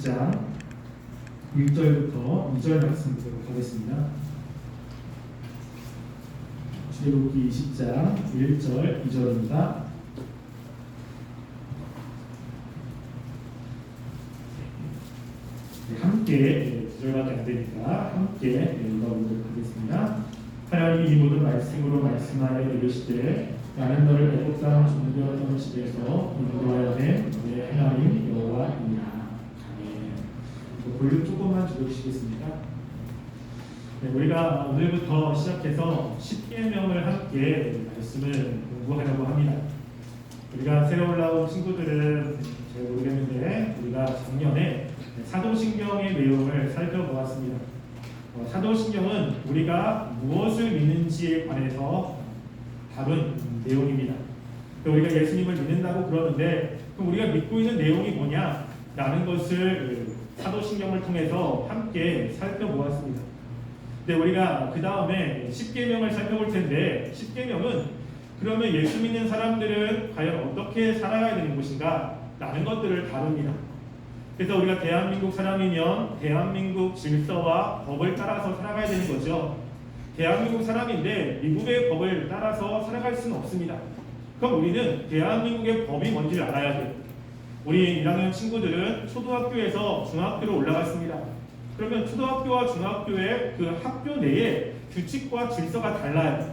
20장 1절부터 2절 말씀 보도록 하겠습니다. 출애굽기 20장 1절 2절입니다. 함께 2절밖에 안 되니까 함께 읽어보도록 하겠습니다. 하나님이 이 모든 말씀으로 말씀하여 이르시되 나는 너를 애굽 땅 종되었던 집에서 인도하여 낸 너의 하나님 여호와이니라. 아멘. 볼륨 조금만 줄여주시겠습니까? 네, 우리가 오늘부터 시작해서 10계명을 함께 말씀을 공부하려고 합니다. 우리가 새로 올라온 친구들은 잘 모르겠는데 우리가 작년에 사도신경의 내용을 살펴보았습니다. 사도신경은 우리가 무엇을 믿는지에 관해서 다룬 내용입니다. 우리가 예수님을 믿는다고 그러는데 그럼 우리가 믿고 있는 내용이 뭐냐? 라는 것을 사도신경을 통해서 함께 살펴보았습니다. 근데 우리가 그 다음에 10계명을 살펴볼 텐데 10계명은 그러면 예수 믿는 사람들은 과연 어떻게 살아가야 되는 것인가? 라는 것들을 다룹니다. 그래서 우리가 대한민국 사람이면 대한민국 질서와 법을 따라서 살아가야 되는 거죠. 대한민국 사람인데 미국의 법을 따라서 살아갈 수는 없습니다. 그럼 우리는 대한민국의 법이 뭔지를 알아야 돼요. 우리 1학년 친구들은 초등학교에서 중학교로 올라갔습니다. 그러면 초등학교와 중학교의 그 학교 내에 규칙과 질서가 달라요.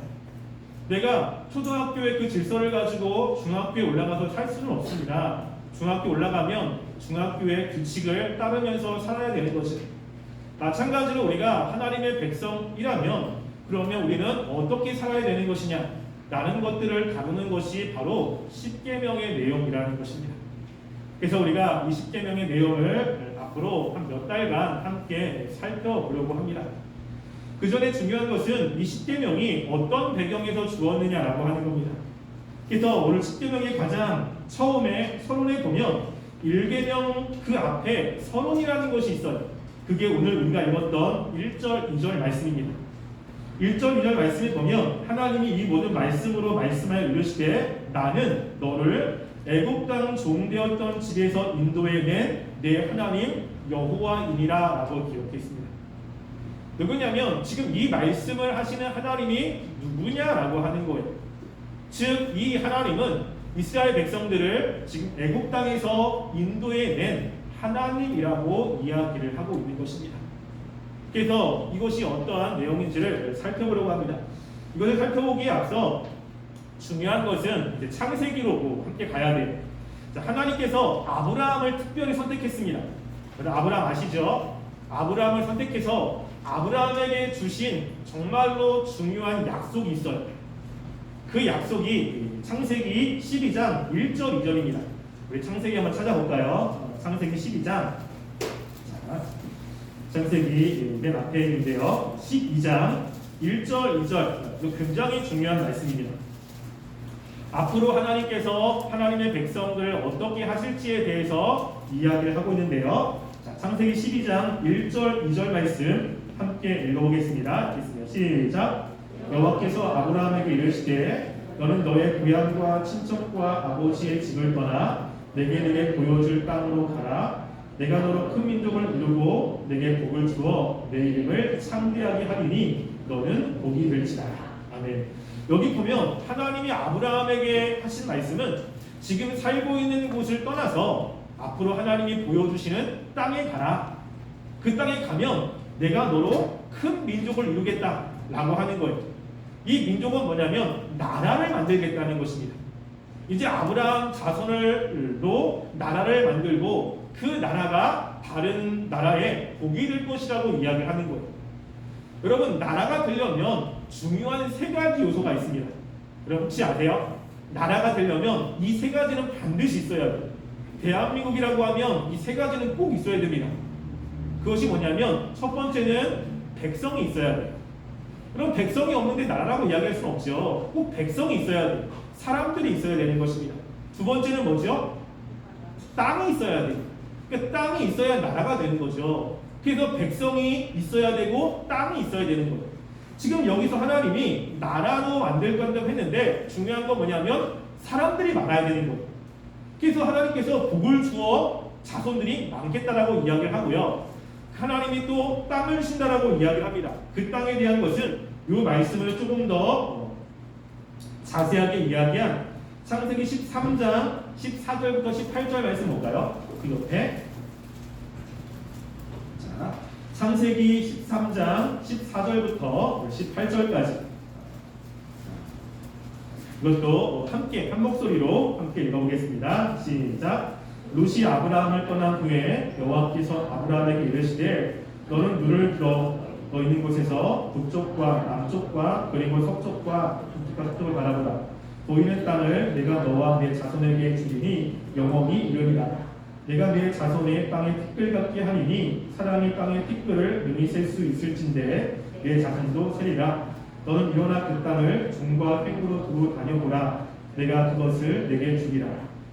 내가 초등학교의 그 질서를 가지고 중학교에 올라가서 살 수는 없습니다. 중학교 올라가면 중학교의 규칙을 따르면서 살아야 되는 거죠. 마찬가지로 우리가 하나님의 백성이라면 그러면 우리는 어떻게 살아야 되는 것이냐 라는 것들을 다루는 것이 바로 10계명의 내용이라는 것입니다. 그래서 우리가 이 10계명의 내용을 앞으로 한 몇 달간 함께 살펴보려고 합니다. 그 전에 중요한 것은 이 10계명이 어떤 배경에서 주었느냐라고 하는 겁니다. 그래서 오늘 10계명의 가장 처음에 서론에 보면 1계명 그 앞에 서론이라는 것이 있어요. 그게 오늘 우리가 읽었던 1절, 2절 말씀입니다. 1절, 2절 말씀에 보면 하나님이 이 모든 말씀으로 말씀하여 이르시되 나는 너를 애굽 땅 종되었던 집에서 인도해낸 내 하나님 여호와이니라 라고 기록했습니다. 누구냐면 지금 이 말씀을 하시는 하나님이 누구냐라고 하는 거예요. 즉 이 하나님은 이스라엘 백성들을 지금 애굽 땅에서 인도해낸 하나님이라고 이야기를 하고 있는 것입니다. 그래서 이것이 어떠한 내용인지를 살펴보려고 합니다. 이것을 살펴보기에 앞서 중요한 것은 이제 창세기로 함께 가야 돼요. 자, 하나님께서 아브라함을 특별히 선택했습니다. 아브라함 아시죠? 아브라함을 선택해서 아브라함에게 주신 정말로 중요한 약속이 있어요. 그 약속이 창세기 12장 1절 2절입니다. 우리 창세기 한번 찾아볼까요? 창세기 12장. 자, 창세기 맨 앞에 있는데요. 12장 1절 2절. 이거 굉장히 중요한 말씀입니다. 앞으로 하나님께서 하나님의 백성들을 어떻게 하실지에 대해서 이야기를 하고 있는데요. 자, 창세기 12장 1절 2절 말씀 함께 읽어보겠습니다. 시작. 여호와께서 아브라함에게 이르시되 너는 너의 고향과 친척과 아버지의 집을 떠나 내게 보여줄 땅으로 가라. 내가 너로 큰 민족을 이루고 내게 복을 주어 내 이름을 창대하게 하리니 너는 복이 될지라. 아멘. 여기 보면 하나님이 아브라함에게 하신 말씀은 지금 살고 있는 곳을 떠나서 앞으로 하나님이 보여주시는 땅에 가라. 그 땅에 가면 내가 너로 큰 민족을 이루겠다 라고 하는 거예요. 이 민족은 뭐냐면 나라를 만들겠다는 것입니다. 이제 아브라함 자손으로 나라를 만들고 그 나라가 다른 나라의 복이 될 것이라고 이야기를 하는 거예요. 여러분, 나라가 되려면 중요한 세 가지 요소가 있습니다. 여러분 혹시 아세요? 나라가 되려면 이 세 가지는 반드시 있어야 돼요. 대한민국이라고 하면 이 세 가지는 꼭 있어야 됩니다. 그것이 뭐냐면 첫 번째는 백성이 있어야 돼요. 그럼 백성이 없는데 나라라고 이야기할 수는 없죠. 꼭 백성이 있어야 돼요. 사람들이 있어야 되는 것입니다. 두 번째는 뭐죠? 땅이 있어야 돼요. 그러니까 땅이 있어야 나라가 되는 거죠. 그래서 백성이 있어야 되고 땅이 있어야 되는 거예요. 지금 여기서 하나님이 나라로 만들 건다고 했는데 중요한 건 뭐냐면 사람들이 많아야 되는 거예요. 그래서 하나님께서 복을 주어 자손들이 많겠다라고 이야기를 하고요. 하나님이 또 땅을 주신다라고 이야기를 합니다. 그 땅에 대한 것은 이 말씀을 조금 더 자세하게 이야기한 창세기 13장 14절부터 18절 말씀 볼까요? 그 옆에 자, 창세기 13장 14절부터 18절까지 이것도 함께 한 목소리로 함께 읽어보겠습니다. 시작. 롯이 아브라함을 떠난 후에 여호와께서 아브라함에게 이르시되 너는 눈을 들어 너 있는 곳에서 북쪽과 남쪽과 그리고 서쪽과 북쪽을 바라보라. 보이는 땅을 내가 너와 내 자손에게 주리니 영원히 이르리라. 내가 내 자손의 땅에 티끌 같게 하리니 사람이 땅의 티끌을 능히 셀 수 있을진데 내 자손도 세리라. 너는 일어나 그 땅을 종과 횡으로 두고 다녀보라. 내가 그것을 내게 주리라.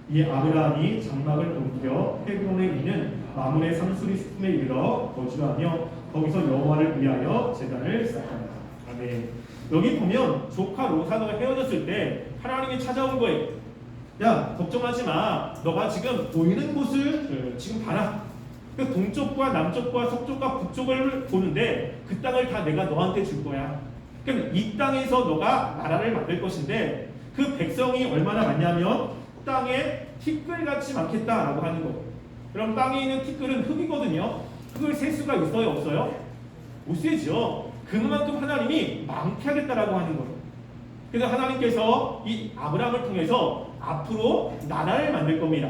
이 아브라함이 장막을 옮겨 헤브론에 있는 마므레 상수리 숲에 이르러 거주하며 거기서 여호와를 위하여 제단을 쌓았다. 아멘. 여기 보면 조카 롯하가 헤어졌을 때 하나님이 찾아온 거예요. 야, 걱정하지 마. 너가 지금 보이는 곳을 지금 봐라. 그 동쪽과 남쪽과 서쪽과 북쪽을 보는데 그 땅을 다 내가 너한테 줄 거야. 그럼 이 땅에서 너가 나라를 만들 것인데 그 백성이 얼마나 많냐면 땅에 티끌같이 많겠다라고 하는 거예요. 그럼 땅에 있는 티끌은 흙이거든요. 흙을 셀 수가 있어요, 없어요? 못 세죠. 그만큼 하나님이 많게 하겠다라고 하는 거예요. 그래서 하나님께서 이 아브라함을 통해서 앞으로 나라를 만들 겁니다.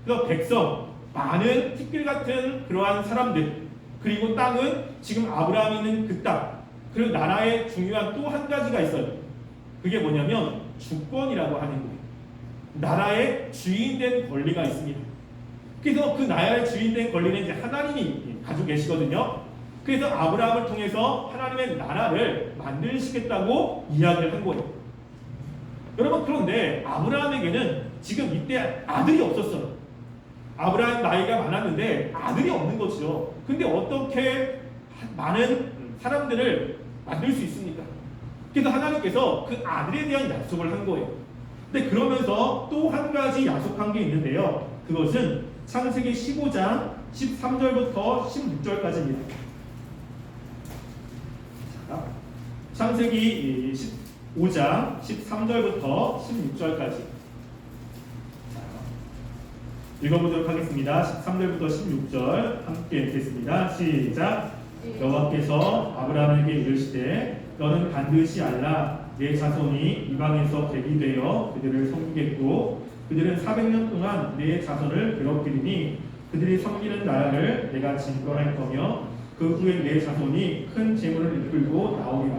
그래서 백성, 많은 티끌 같은 그러한 사람들, 그리고 땅은 지금 아브라함이 있는 그 땅, 그리고 나라의 중요한 또 한 가지가 있어요. 그게 뭐냐면 주권이라고 하는 거예요. 나라의 주인된 권리가 있습니다. 그래서 그 나라의 주인된 권리는 이제 하나님이 가지고 계시거든요. 그래서 아브라함을 통해서 하나님의 나라를 만드시겠다고 이야기를 한 거예요. 여러분, 그런데 아브라함에게는 지금 이때 아들이 없었어요. 아브라함 나이가 많았는데 아들이 없는 거죠. 근데 어떻게 많은 사람들을 만들 수 있습니까? 그래서 하나님께서 그 아들에 대한 약속을 한 거예요. 근데 그러면서 또 한 가지 약속한 게 있는데요. 그것은 창세기 15장 13절부터 16절까지입니다. 자, 창세기 15장 13절부터 16절까지 읽어보도록 하겠습니다. 13절부터 16절 함께 읽겠습니다. 시작. 여호와께서 아브라함에게 이르시되 너는 반드시 알라. 내 자손이 이방에서 객이 되어 그들을 섬기겠고 그들은 400년 동안 내 자손을 괴롭히리니 그들이 섬기는 나라를 내가 진거할 거며 그 후에 내 자손이 큰 재물을 이끌고 나오리라.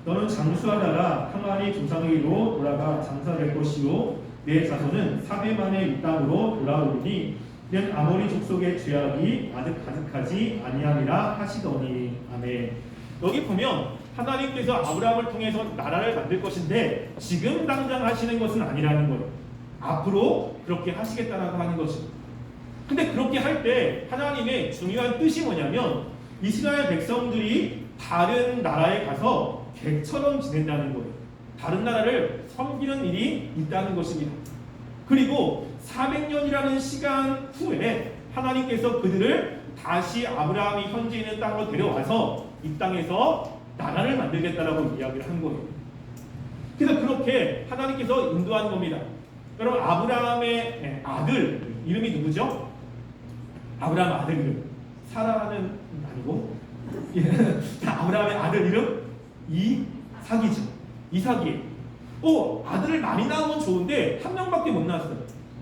너는 장수하다가 평안히 조상에게로 돌아가 장사될 것이요 내 자손은 4배 만에 이 땅으로 돌아오리니 이는 아모리 족속의 죄악이 아직 가득하지 아니함이라 하시더니. 아멘. 여기 보면 하나님께서 아브라함을 통해서 나라를 만들 것인데 지금 당장 하시는 것은 아니라는 거예요. 앞으로 그렇게 하시겠다라고 하는 것이죠. 근데 그렇게 할 때 하나님의 중요한 뜻이 뭐냐면 이스라엘 백성들이 다른 나라에 가서 객처럼 지낸다는 거예요. 다른 나라를 섬기는 일이 있다는 것입니다. 그리고 400년이라는 시간 후에 하나님께서 그들을 다시 아브라함이 현재 있는 땅으로 데려와서 이 땅에서 나라를 만들겠다라고 이야기를 한 거예요. 그래서 그렇게 하나님께서 인도한 겁니다. 여러분, 아브라함의 아들 이름이 누구죠? 아브라함 아들 이름 사라는 아니고 아브라함의 아들 이름 이삭이죠. 이삭이. 아들을 많이 낳으면 좋은데 한 명밖에 못 낳았어요.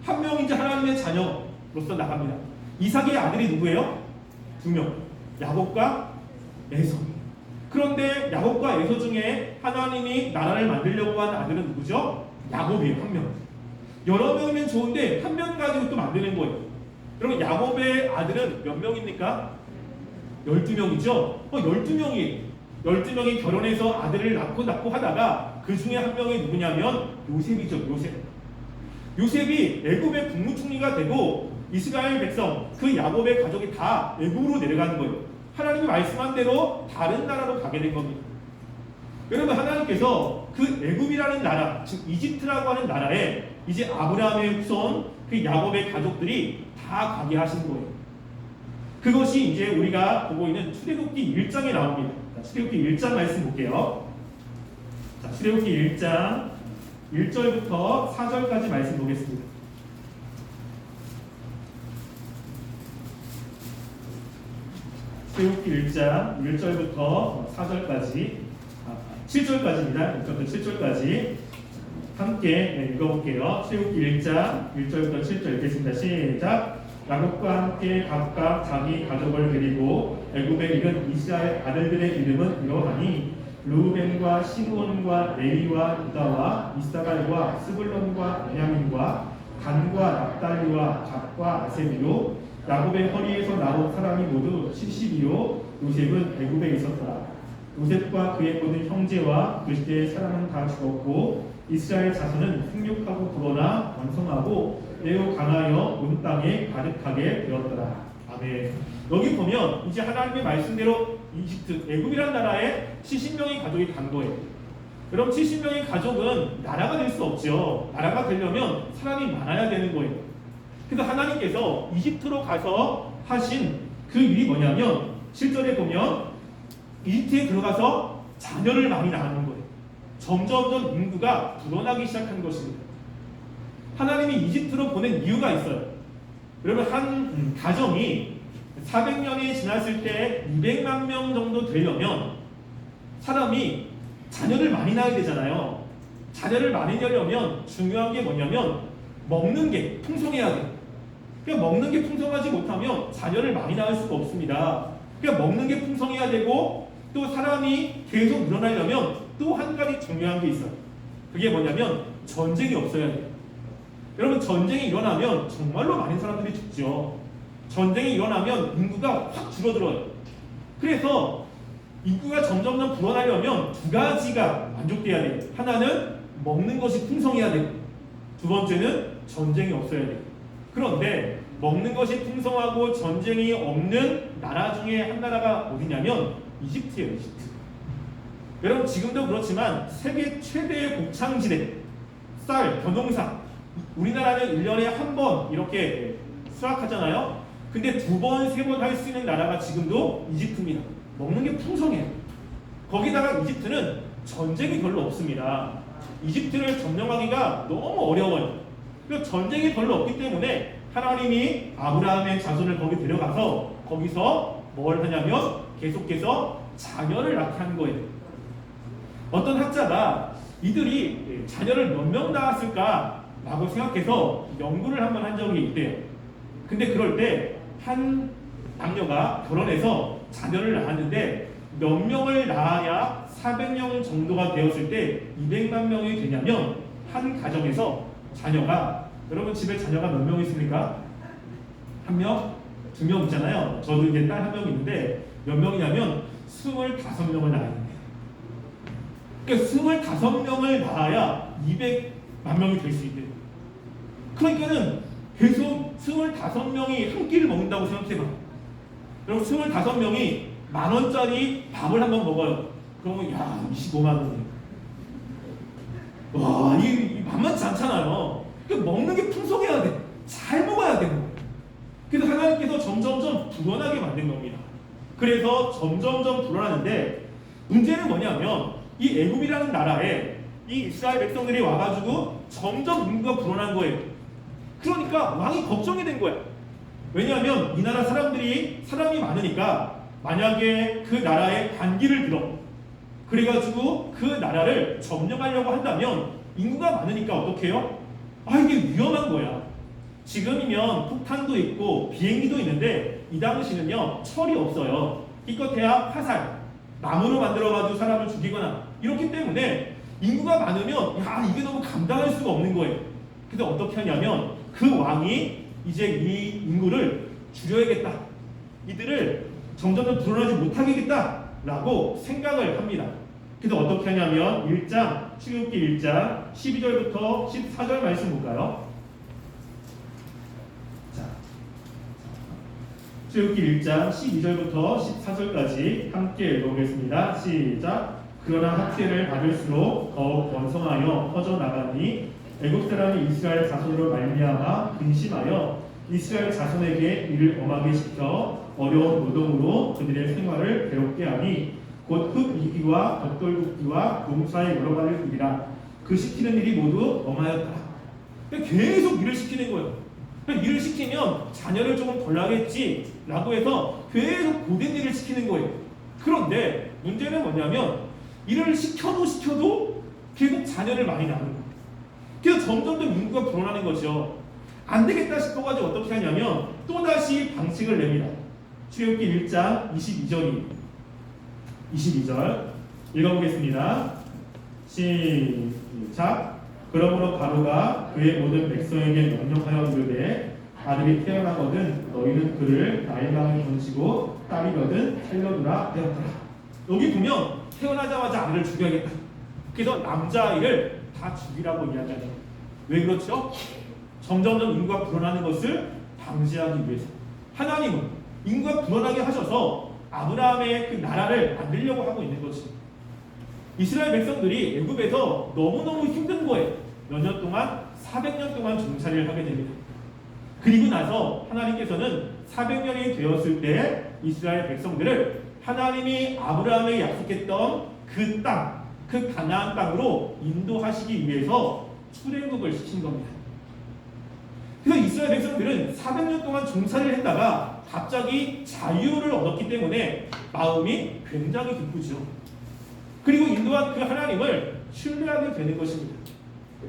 한 명이 이제 하나님의 자녀로서 나갑니다. 이삭의 아들이 누구예요? 2명. 야곱과 에서. 그런데 야곱과 에서 중에 하나님이 나라를 만들려고 한 아들은 누구죠? 야곱이에요. 한 명. 여러 명이면 좋은데 한 명 가지고 또 만드는 거예요. 여러분, 야곱의 아들은 몇 명입니까? 12명이죠? 12명이 12명이 결혼해서 아들을 낳고 하다가 그 중에 한 명이 누구냐면 요셉이죠. 요셉이 애굽의 국무총리가 되고 이스라엘 백성, 그 야곱의 가족이 다 애굽으로 내려가는 거예요. 하나님이 말씀한 대로 다른 나라로 가게 된 겁니다. 여러분, 하나님께서 그 애굽이라는 나라, 즉 이집트라고 하는 나라에 이제 아브라함의 후손 그 야곱의 가족들이 다 가게 하신 거예요. 그것이 이제 우리가 보고 있는 출애굽기 1장에 나옵니다. 출애굽기 1장 말씀 볼게요. 자, 출애굽기 1장 1절부터 4절까지 말씀 보겠습니다. 출애굽기 1장 1절부터 4절까지 7절까지입니다. 1절부터 7절까지 함께 읽어볼게요. 출애굽기 1장 1절부터 7절 읽겠습니다. 시작. 야곱과 함께 각각 자기 가족을 데리고 애굽에 이른 이스라엘 아들들의 이름은 이러하니 르우벤과 시므온과 레위와 유다와 이사갈과 스불론과 베냐민과 단과 납달리와 갓과 아셈이요 야곱의 허리에서 나온 사람이 모두 70이요 요셉은 애굽에 있었더라. 요셉과 그의 모든 형제와 그 시대의 사람은 다 죽었고 이스라엘 자손은 생육하고 불어나 왕성하고 매우 강하여 온 땅에 가득하게 되었더라. 아멘. 여기 보면 이제 하나님의 말씀대로 이집트, 애굽이란 나라에 70명의 가족이 간 거예요. 그럼 70명의 가족은 나라가 될 수 없죠. 나라가 되려면 사람이 많아야 되는 거예요. 그래서 하나님께서 이집트로 가서 하신 그 일이 뭐냐면 7절에 보면 이집트에 들어가서 자녀를 많이 낳는 거예요. 점점점 인구가 불어나기 시작한 것입니다. 하나님이 이집트로 보낸 이유가 있어요. 여러분 한 가정이 400년이 지났을 때 200만 명 정도 되려면 사람이 자녀를 많이 낳아야 되잖아요. 자녀를 많이 낳으려면 중요한 게 뭐냐면 먹는 게 풍성해야 돼요. 그러니까 먹는 게 풍성하지 못하면 자녀를 많이 낳을 수가 없습니다. 그러니까 먹는 게 풍성해야 되고 또 사람이 계속 늘어나려면 또 한 가지 중요한 게 있어요. 그게 뭐냐면 전쟁이 없어야 돼요. 여러분 전쟁이 일어나면 정말로 많은 사람들이 죽죠. 전쟁이 일어나면 인구가 확 줄어들어요. 그래서 인구가 점점점 불어나려면 두 가지가 만족돼야 돼요. 하나는 먹는 것이 풍성해야 되고 두 번째는 전쟁이 없어야 돼요. 그런데 먹는 것이 풍성하고 전쟁이 없는 나라 중에 한 나라가 어디냐면 이집트예요. 이집트. 여러분 지금도 그렇지만 세계 최대의 곡창지대, 쌀, 벼농사 우리나라는 1년에 한 번 이렇게 수확하잖아요. 근데 두 번, 세 번 할 수 있는 나라가 지금도 이집트입니다. 먹는 게 풍성해요. 거기다가 이집트는 전쟁이 별로 없습니다. 이집트를 점령하기가 너무 어려워요. 그래서 전쟁이 별로 없기 때문에 하나님이 아브라함의 자손을 거기 데려가서 거기서 뭘 하냐면 계속해서 자녀를 낳게 한 거예요. 어떤 학자가 이들이 자녀를 몇 명 낳았을까 라고 생각해서 연구를 한번 한 적이 있대요. 근데 그럴 때 한 남녀가 결혼해서 자녀를 낳았는데 몇 명을 낳아야 400명 정도가 되었을 때 200만 명이 되냐면 한 가정에서 자녀가 여러분 집에 자녀가 몇 명 있습니까? 한 명? 2명 있잖아요. 저도 이제 딸 한 명 있는데 몇 명이냐면 25명을 낳아야 돼요. 그러니까 25명을 낳아야 200만 명이 될 수 있대요. 그러니까는 계속 25명이 한 끼를 먹는다고 생각해봐. 여러분 25명이 10,000원짜리 밥을 한번 먹어요. 그러면 야 25만 원이에요. 와, 이 만만치 않잖아요. 그러니까 먹는 게 풍성해야 돼. 잘 먹어야 돼. 그래서 하나님께서 점점점 불어나게 만든 겁니다. 그래서 점점점 불어나는데 문제는 뭐냐면 이 애굽이라는 나라에 이 이스라엘 백성들이 와가지고 점점 인구가 불어난 거예요. 그러니까 왕이 걱정이 된 거야. 왜냐하면 이 나라 사람이 많으니까 만약에 그 나라에 반기를 들어 그래가지고 그 나라를 점령하려고 한다면 인구가 많으니까 어떻게 해요? 아 이게 위험한 거야. 지금이면 폭탄도 있고 비행기도 있는데 이 당시는요 철이 없어요. 기껏해야 화살, 나무로 만들어가지고 사람을 죽이거나 이렇기 때문에 인구가 많으면 야 이게 너무 감당할 수가 없는 거예요. 그래서 어떻게 하냐면 그 왕이 이제 이 인구를 줄여야겠다. 이들을 점점 불어나지 못하게 하겠다라고 생각을 합니다. 그래서 어떻게 하냐면 1장, 출애굽기 1장 12절부터 14절 말씀 볼까요? 자, 출애굽기 1장 12절부터 14절까지 함께 읽어보겠습니다. 시작. 그러나 학대를 받을수록 더욱 번성하여 퍼져나가니 애굽 사람이 이스라엘 자손으로 말미암아 근심하여 이스라엘 자손에게 이를 엄하게 시켜 어려운 노동으로 그들의 생활을 괴롭게 하니 곧 흙 이기와 벽돌 굽기와 농사의 여러 가지를 일이라. 그 시키는 일이 모두 엄하였다. 계속 일을 시키는 거예요. 일을 시키면 자녀를 조금 덜 하겠지라고 해서 계속 고된 일을 시키는 거예요. 그런데 문제는 뭐냐면 일을 시켜도 계속 자녀를 많이 낳는 거예요. 그래서 점점 더 인구가 불어나는 거죠. 안 되겠다 싶어가지고 어떻게 하냐면 또다시 방책을 냅니다. 출애굽기 1장 22절 읽어보겠습니다. 시작. 그러므로 바로가 그의 모든 백성에게 명령하여 이르되 아들이 태어나거든 너희는 그를 나일강에 던지고 딸이거든 살려두라 하였더라. 여기 보면 태어나자마자 아들을 죽여야겠다. 그래서 남자아이를 다 죽이라고 이야기하죠. 왜 그렇죠? 점점점 인구가 불어나는 것을 방지하기 위해서 하나님은 인구가 불어나게 하셔서 아브라함의 그 나라를 만들려고 하고 있는 거지. 이스라엘 백성들이 애굽에서 너무너무 힘든 거예요. 몇 년 동안 400년 동안 종살이를 하게 됩니다. 그리고 나서 하나님께서는 400년이 되었을 때 이스라엘 백성들을 하나님이 아브라함에게 약속했던 그 땅, 그 가나안 땅으로 인도하시기 위해서 출애굽을 시킨 겁니다. 그래서 이스라엘 백성들은 400년 동안 종살이를 했다가 갑자기 자유를 얻었기 때문에 마음이 굉장히 기쁘죠. 그리고 인도한 그 하나님을 신뢰하게 되는 것입니다.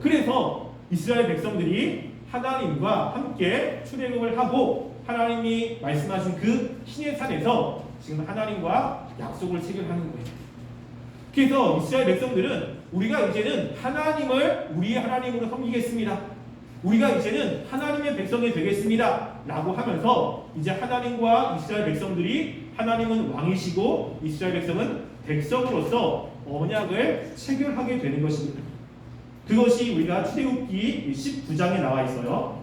그래서 이스라엘 백성들이 하나님과 함께 출애굽을 하고 하나님이 말씀하신 그 신의 산에서 지금 하나님과 약속을 체결하는 거예요. 그래서 이스라엘 백성들은 우리가 이제는 하나님을 우리의 하나님으로 섬기겠습니다. 우리가 이제는 하나님의 백성이 되겠습니다 라고 하면서 이제 하나님과 이스라엘 백성들이 하나님은 왕이시고 이스라엘 백성은 백성으로서 언약을 체결하게 되는 것입니다. 그것이 우리가 출애굽기 19장에 나와 있어요.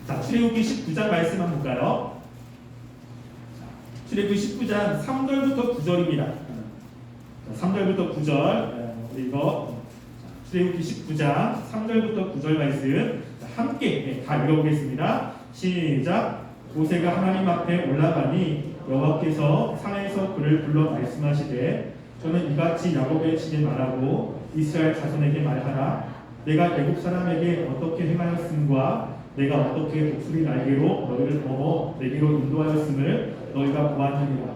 자, 출애굽기 19장 말씀 한번 볼까요? 출애굽기 19장 3절부터 9절입니다. 3절부터 9절 이거 출애굽기 19장 3절부터 9절 말씀 함께 다 읽어보겠습니다. 시작. 모세가 하나님 앞에 올라가니 여호와께서 산에서 그를 불러 말씀하시되 저는 이같이 야곱의 집에 말하고 이스라엘 자손에게 말하라. 내가 애굽 사람에게 어떻게 행하였음과 내가 어떻게 독수리 날개로 너희를 업어 내게로 인도하였음을 너희가 보았느니라.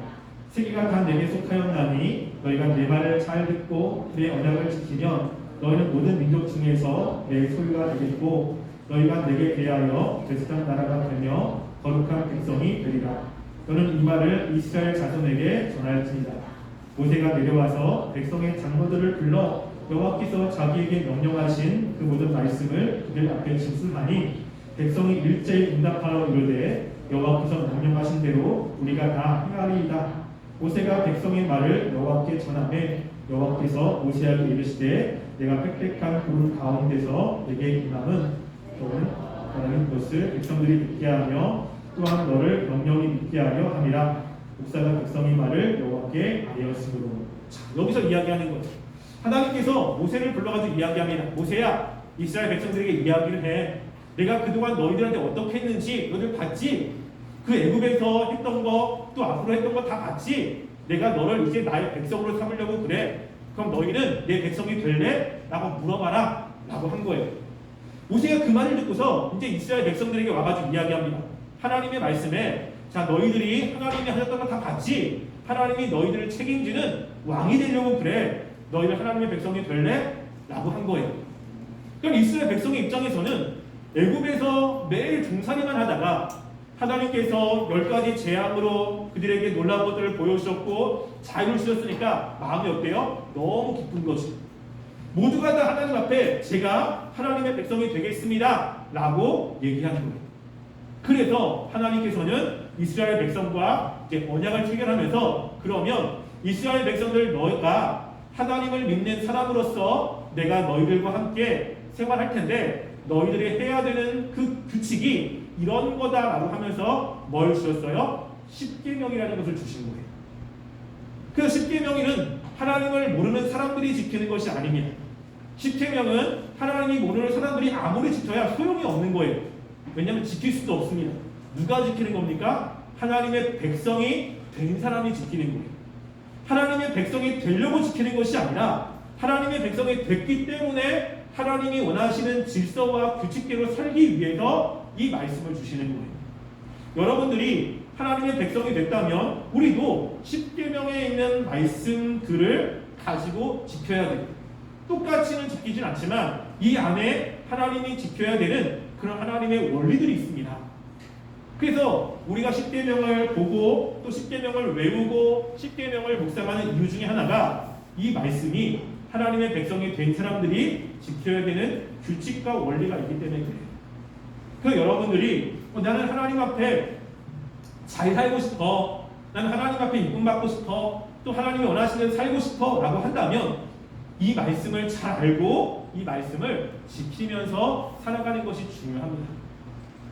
세계가 다 내게 속하였나니 너희가 내 말을 잘 듣고 내 언약을 지키면 너희는 모든 민족 중에서 내 소유가 되겠고 너희가 내게 대하여 대속한 나라가 되며 거룩한 백성이 되리라. 너는 이 말을 이스라엘 자손에게 전할지니라. 모세가 내려와서 백성의 장로들을 불러 여호와께서 자기에게 명령하신 그 모든 말씀을 그들 앞에 진술하니 백성이 일제히 응답하여 이르되 여호와께서 명령하신 대로 우리가 다 행하리이다. 모세가 백성의 말을 여호와께 전하매 여호와께서 모세에게 이르시되 내가 빽빽한 구름 가운데서 내게 임함은 너는 하나님 것을 백성들이 듣게 하며 또한 너를 명령이 믿게 하려 함이라. 목사가 백성의 말을 여호와께 아뢰었으므로. 여기서 이야기하는 거죠. 하나님께서 모세를 불러가지고 이야기합니다. 모세야, 이스라엘 백성들에게 이야기를 해. 내가 그동안 너희들한테 어떻게 했는지 너희들 봤지? 그 애굽에서 했던 거 또 앞으로 했던 거 다 봤지? 내가 너를 이제 나의 백성으로 삼으려고 그래. 그럼 너희는 내 백성이 될래? 라고 물어봐라 라고 한 거예요. 모세가 그 말을 듣고서 이제 이스라엘 백성들에게 와가지고 이야기합니다. 하나님의 말씀에 자 너희들이 하나님이 하셨던 거 다 봤지? 하나님이 너희들을 책임지는 왕이 되려고 그래. 너희들 하나님의 백성이 될래? 라고 한 거예요. 그럼 이스라엘 백성의 입장에서는 애굽에서 매일 종살이만 하다가 하나님께서 10가지 재앙으로 그들에게 놀라운 것들을 보여주셨고 자유를 주셨으니까 마음이 어때요? 너무 기쁜 거지. 모두가 다 하나님 앞에 제가 하나님의 백성이 되겠습니다 라고 얘기하는 거예요. 그래서 하나님께서는 이스라엘 백성과 이제 언약을 체결하면서 그러면 이스라엘 백성들 너희가 하나님을 믿는 사람으로서 내가 너희들과 함께 생활할 텐데 너희들이 해야 되는 그 규칙이 이런 거다라고 하면서 뭘 주셨어요? 십계명이라는 것을 주신 거예요. 그래서 십계명이는 하나님을 모르는 사람들이 지키는 것이 아닙니다. 십계명은 하나님이 모르는 사람들이 아무리 지켜야 소용이 없는 거예요. 왜냐하면 지킬 수도 없습니다. 누가 지키는 겁니까? 하나님의 백성이 된 사람이 지키는 거예요. 하나님의 백성이 되려고 지키는 것이 아니라 하나님의 백성이 됐기 때문에 하나님이 원하시는 질서와 규칙대로 살기 위해서 이 말씀을 주시는 거예요. 여러분들이 하나님의 백성이 됐다면 우리도 십계명에 있는 말씀들을 가지고 지켜야 돼요. 똑같이는 지키진 않지만 이 안에 하나님이 지켜야 되는 그런 하나님의 원리들이 있습니다. 그래서 우리가 십계명을 보고 또 십계명을 외우고 십계명을 묵상하는 이유 중에 하나가 이 말씀이 하나님의 백성이 된 사람들이 지켜야 되는 규칙과 원리가 있기 때문에 그래요. 그래서 여러분들이 나는 하나님 앞에 잘 살고 싶어, 나는 하나님 앞에 이쁨 받고 싶어, 또 하나님이 원하시는 살고 싶어 라고 한다면 이 말씀을 잘 알고 이 말씀을 지키면서 살아가는 것이 중요합니다.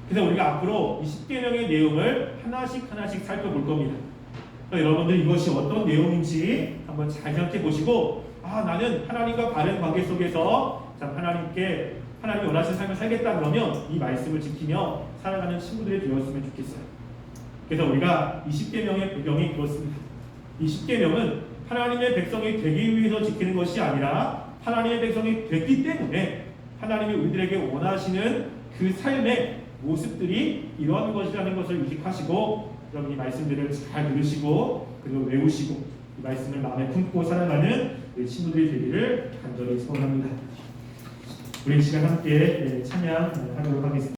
그래서 우리가 앞으로 이 십계명의 내용을 하나씩 살펴볼 겁니다. 그러니까 여러분들 이것이 어떤 내용인지 한번 잘 생각해 보시고 나는 하나님과 바른 관계 속에서 참 하나님이 원하시는 삶을 살겠다 그러면 이 말씀을 지키며 살아가는 친구들이 되었으면 좋겠어요. 그래서 우리가 이 십계명의 배경이 그렇습니다. 이 십계명은 하나님의 백성이 되기 위해서 지키는 것이 아니라 하나님의 백성이 됐기 때문에 하나님이 우리들에게 원하시는 그 삶의 모습들이 이러한 것이라는 것을 인식하시고 여러분 이 말씀들을 잘 들으시고 그리고 외우시고 이 말씀을 마음에 품고 살아가는 우리 친구들이 되기를 간절히 소원합니다. 우리 이 시간 함께 찬양하도록 하겠습니다.